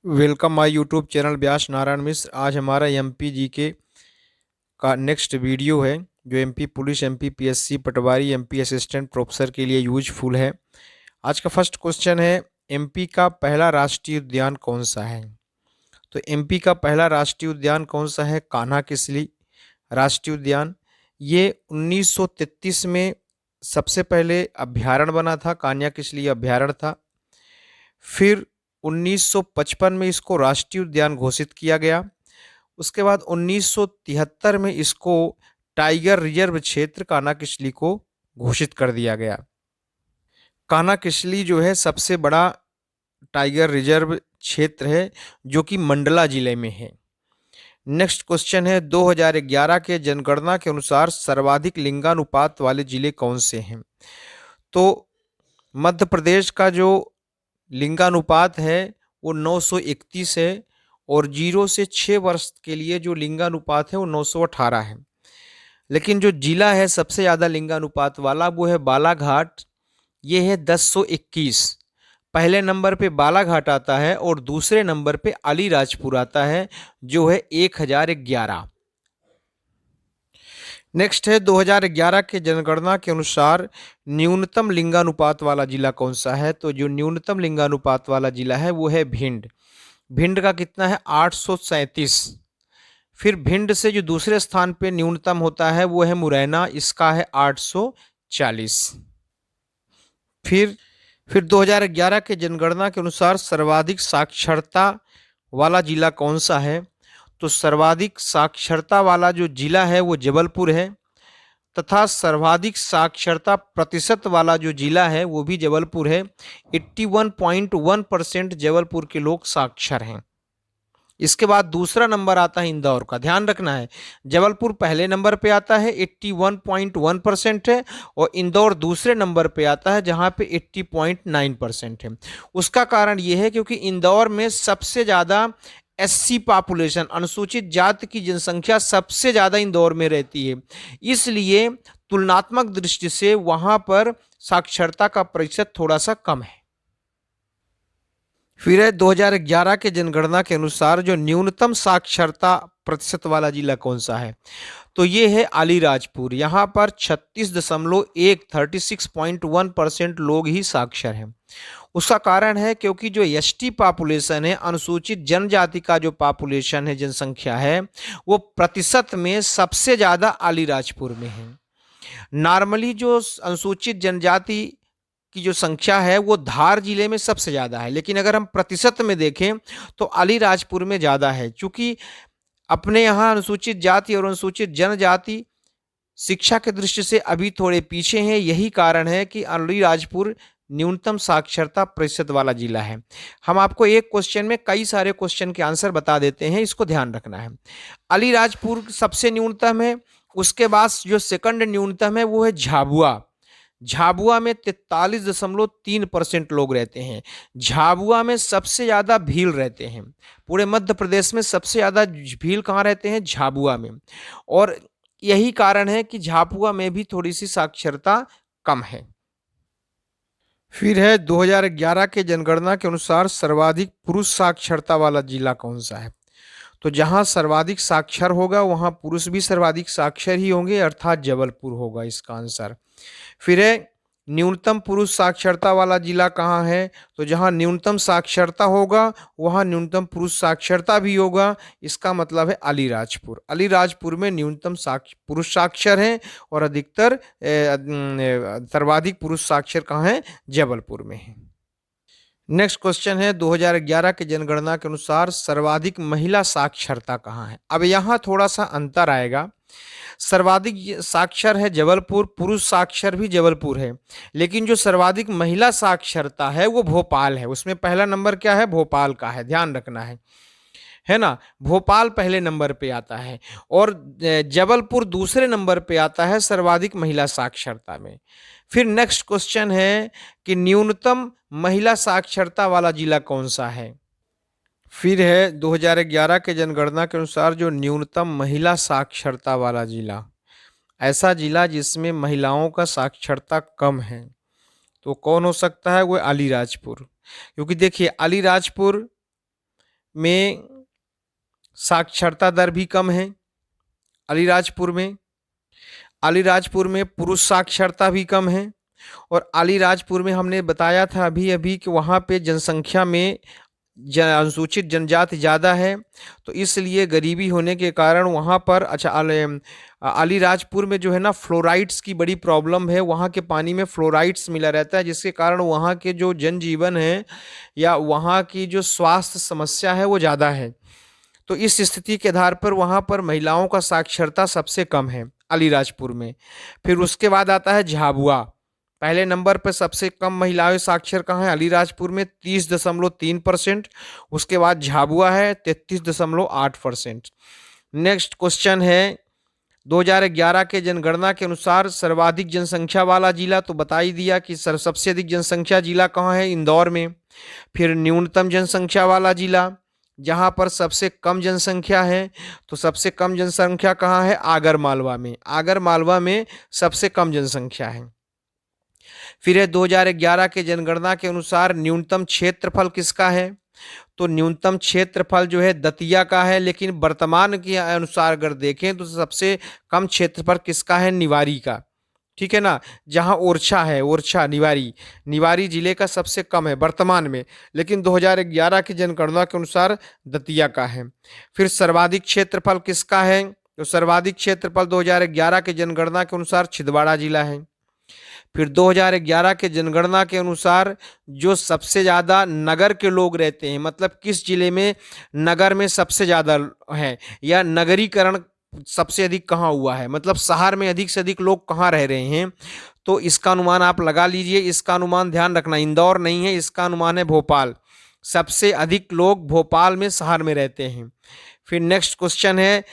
Welcome my YouTube channel व्यास नारायण मिश्र। आज हमारा MP GK का नेक्स्ट वीडियो है जो एमपी पुलिस, एमपी पीएससी पटवारी, एमपी असिस्टेंट प्रोफेसर के लिए यूजफुल है। आज का फर्स्ट क्वेश्चन है, एमपी का पहला राष्ट्रीय उद्यान कौन सा है? तो एमपी का पहला राष्ट्रीय उद्यान कौन सा है? कान्हा किसली राष्ट्रीय उद्यान। ये 1933 में सबसे पहले अभ्यारण्य बना था, कान्हा किसली अभ्यारण्य था। फिर 1955 में इसको राष्ट्रीय उद्यान घोषित किया गया। उसके बाद 1973 में इसको टाइगर रिजर्व क्षेत्र कान्हा-किसली को घोषित कर दिया गया। कान्हा-किसली जो है सबसे बड़ा टाइगर रिजर्व क्षेत्र है जो कि मंडला जिले में है। नेक्स्ट क्वेश्चन है, 2011 के जनगणना के अनुसार सर्वाधिक लिंगानुपात वाले जिले कौन से हैं? तो मध्य प्रदेश का जो लिंगानुपात है वो 931 है और 0 से 6 वर्ष के लिए जो लिंगानुपात है वो 918 है। लेकिन जो जिला है सबसे ज़्यादा लिंगानुपात वाला वो है बालाघाट, ये है 1021। पहले नंबर पे बालाघाट आता है और दूसरे नंबर पे अलीराजपुर आता है जो है 1011। नेक्स्ट है, 2011 के जनगणना के अनुसार न्यूनतम लिंगानुपात वाला जिला कौन सा है? तो जो न्यूनतम लिंगानुपात वाला जिला है वो है भिंड। भिंड का कितना है? 837। फिर भिंड से जो दूसरे स्थान पे न्यूनतम होता है वो है मुरैना, इसका है 840। फिर 2011 के जनगणना के अनुसार सर्वाधिक साक्षरता वाला जिला कौन सा है? तो सर्वाधिक साक्षरता वाला जो जिला है वो जबलपुर है तथा सर्वाधिक साक्षरता प्रतिशत वाला जो जिला है वो भी जबलपुर है। 81.1% जबलपुर के लोग साक्षर हैं। इसके बाद दूसरा नंबर आता है इंदौर का, ध्यान रखना है। जबलपुर पहले नंबर पे आता है 81.1% है और इंदौर दूसरे नंबर पे आता है जहां पे 80.9% है। उसका कारण यह है क्योंकि इंदौर में सबसे ज़्यादा एससी पॉपुलेशन, अनुसूचित जाति की जनसंख्या सबसे ज़्यादा इंदौर में रहती है, इसलिए तुलनात्मक दृष्टि से वहां पर साक्षरता का प्रतिशत थोड़ा सा कम है। फिर है 2011 के जनगणना के अनुसार जो न्यूनतम साक्षरता प्रतिशत वाला जिला कौन सा है? तो ये है अलीराजपुर। यहाँ पर 36.1 लोग ही साक्षर हैं। उसका कारण है क्योंकि जो एसटी पॉपुलेशन है, अनुसूचित जनजाति का जो पॉपुलेशन है, जनसंख्या है, वो प्रतिशत में सबसे ज़्यादा अलीराजपुर में है। नॉर्मली जो अनुसूचित जनजाति की जो संख्या है वो धार जिले में सबसे ज़्यादा है, लेकिन अगर हम प्रतिशत में देखें तो अलीराजपुर में ज़्यादा है। चूँकि अपने यहाँ अनुसूचित जाति और अनुसूचित जनजाति शिक्षा की दृष्टि से अभी थोड़े पीछे हैं, यही कारण है कि अलीराजपुर न्यूनतम साक्षरता प्रतिशत वाला जिला है। हम आपको एक क्वेश्चन में कई सारे क्वेश्चन के आंसर बता देते हैं, इसको ध्यान रखना है। अलीराजपुर सबसे न्यूनतम है, उसके बाद जो सेकंड न्यूनतम है वो है झाबुआ। झाबुआ में 43.3% लोग रहते हैं। झाबुआ में सबसे ज़्यादा भील रहते हैं। पूरे मध्य प्रदेश में सबसे ज़्यादा भील कहाँ रहते हैं? झाबुआ में। और यही कारण है कि झाबुआ में भी थोड़ी सी साक्षरता कम है। फिर है 2011 के जनगणना के अनुसार सर्वाधिक पुरुष साक्षरता वाला जिला कौन सा है? तो जहां सर्वाधिक साक्षर होगा वहां पुरुष भी सर्वाधिक साक्षर ही होंगे, अर्थात जबलपुर होगा इसका आंसर। फिर है न्यूनतम पुरुष साक्षरता वाला जिला कहाँ है? तो जहां न्यूनतम साक्षरता होगा वहां न्यूनतम पुरुष साक्षरता भी होगा, इसका मतलब है अलीराजपुर। अलीराजपुर में न्यूनतम पुरुष साक्षर हैं और अधिकतर सर्वाधिक पुरुष साक्षर कहाँ है? जबलपुर में है। नेक्स्ट क्वेश्चन है, 2011 के जनगणना के अनुसार सर्वाधिक महिला साक्षरता कहाँ है? अब यहाँ थोड़ा सा अंतर आएगा। सर्वाधिक साक्षर है जबलपुर, पुरुष साक्षर भी जबलपुर है, लेकिन जो सर्वाधिक महिला साक्षरता है वो भोपाल है। उसमें पहला नंबर क्या है? भोपाल का है, ध्यान रखना है ना। भोपाल पहले नंबर पे आता है और जबलपुर दूसरे नंबर पे आता है सर्वाधिक महिला साक्षरता में। फिर नेक्स्ट क्वेश्चन है कि न्यूनतम महिला साक्षरता वाला जिला कौन सा है? फिर है 2011 के जनगणना के अनुसार जो न्यूनतम महिला साक्षरता वाला जिला, ऐसा जिला जिसमें महिलाओं का साक्षरता कम है, तो कौन हो सकता है? वो अलीराजपुर। क्योंकि देखिए अलीराजपुर में साक्षरता दर भी कम है। अलीराजपुर में पुरुष साक्षरता भी कम है। और अलीराजपुर में हमने बताया था अभी अभी कि वहाँ पे जनसंख्या में अनुसूचित जनजाति ज़्यादा है, तो इसलिए गरीबी होने के कारण वहाँ पर अलीराजपुर में जो है ना फ्लोराइड्स की बड़ी प्रॉब्लम है। वहाँ के पानी में फ्लोराइड्स मिला रहता है, जिसके कारण वहाँ के जो जनजीवन है या वहाँ की जो स्वास्थ्य समस्या है वो ज़्यादा है। तो इस स्थिति के आधार पर वहाँ पर महिलाओं का साक्षरता सबसे कम है अलीराजपुर में। फिर उसके बाद आता है झाबुआ। पहले नंबर पर सबसे कम महिलाएं साक्षर कहाँ है? अलीराजपुर में 30.3%। उसके बाद झाबुआ है 33.8%। नेक्स्ट क्वेश्चन है 2011 के जनगणना के अनुसार सर्वाधिक जनसंख्या वाला जिला, तो बता ही दिया कि सबसे अधिक जनसंख्या जिला कहाँ है? इंदौर में। फिर न्यूनतम जनसंख्या वाला जिला जहाँ पर सबसे कम जनसंख्या है, तो सबसे कम जनसंख्या कहाँ है? आगर मालवा में। आगर मालवा में सबसे कम जनसंख्या है। फिर है 2011 के जनगणना के अनुसार न्यूनतम क्षेत्रफल किसका है? तो न्यूनतम क्षेत्रफल जो है दतिया का है, लेकिन वर्तमान के अनुसार अगर देखें तो सबसे कम क्षेत्रफल किसका है? निवारी का। ठीक है ना, जहां ओरछा है, ओरछा निवारी जिले का सबसे कम है वर्तमान में, लेकिन 2011 की जनगणना के अनुसार दतिया का है। फिर सर्वाधिक क्षेत्रफल किसका है? तो सर्वाधिक क्षेत्रफल 2011 के जनगणना के अनुसार छिंदवाड़ा जिला है। फिर 2011 के जनगणना के अनुसार जो सबसे ज़्यादा नगर के लोग रहते हैं, मतलब किस जिले में नगर में सबसे ज़्यादा है या नगरीकरण सबसे अधिक कहाँ हुआ है, मतलब शहर में अधिक से अधिक लोग कहाँ रह रहे हैं, तो इसका अनुमान आप लगा लीजिए। इसका अनुमान ध्यान रखना, इंदौर नहीं है, इसका अनुमान है भोपाल। सबसे अधिक लोग भोपाल में शहर में रहते हैं। फिर नेक्स्ट क्वेश्चन है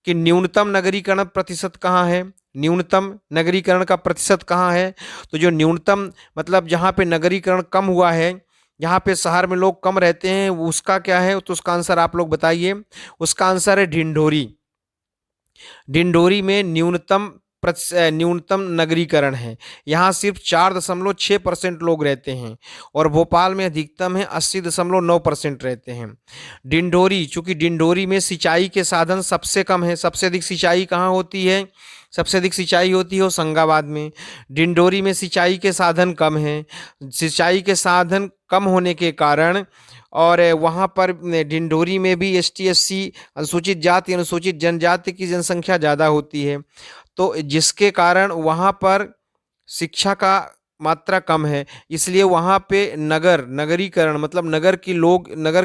कि न्यूनतम नगरीकरण प्रतिशत कहाँ है? न्यूनतम नगरीकरण का प्रतिशत कहाँ है? तो जो न्यूनतम मतलब जहाँ पे नगरीकरण कम हुआ है, जहाँ पे शहर में लोग कम रहते हैं, उसका क्या है? तो उसका आंसर आप लोग बताइए। उसका आंसर है ढिंढोरी। ढिंढोरी में न्यूनतम नगरीकरण है। यहाँ सिर्फ 4.6% लोग रहते हैं और भोपाल में अधिकतम है 80.9% रहते हैं। ढिंढोरी, चूंकि ढिंढोरी में सिंचाई के साधन सबसे कम है। सबसे अधिक सिंचाई कहाँ होती है? सबसे अधिक सिंचाई होती है होशंगाबाद में। ढिंढोरी में सिंचाई के साधन कम हैं। सिंचाई के साधन कम होने के कारण और वहाँ पर ढिंढोरी में भी ST SC अनुसूचित जाति अनुसूचित जनजाति की जनसंख्या ज़्यादा होती है, तो जिसके कारण वहाँ पर शिक्षा का मात्रा कम है, इसलिए वहाँ पे नगरीकरण मतलब नगर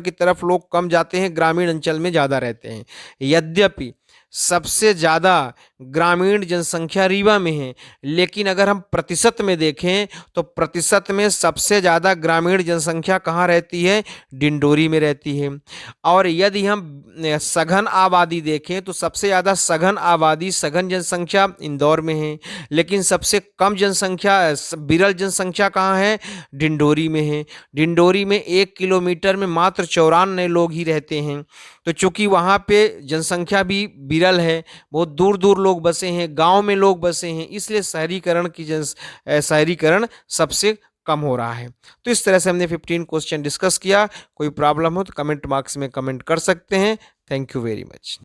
की तरफ लोग कम जाते हैं, ग्रामीण अंचल में ज़्यादा रहते हैं। यद्यपि सबसे ज़्यादा ग्रामीण जनसंख्या रीवा में है, लेकिन अगर हम प्रतिशत में देखें तो प्रतिशत में सबसे ज़्यादा ग्रामीण जनसंख्या कहाँ रहती है? ढिंढोरी में रहती है। और यदि हम सघन आबादी देखें तो सबसे ज़्यादा सघन जनसंख्या इंदौर में है, लेकिन सबसे कम जनसंख्या विरल जनसंख्या कहाँ है? ढिंढोरी में है। ढिंढोरी में 1 किलोमीटर में मात्र 94 लोग ही रहते हैं। तो चूंकि वहाँ पे जनसंख्या भी विरल है, बहुत दूर दूर लोग बसे हैं, गांव में लोग बसे हैं, इसलिए शहरीकरण सबसे कम हो रहा है। तो इस तरह से हमने 15 क्वेश्चन डिस्कस किया। कोई प्रॉब्लम हो तो कमेंट बॉक्स में कमेंट कर सकते हैं। Thank you very much.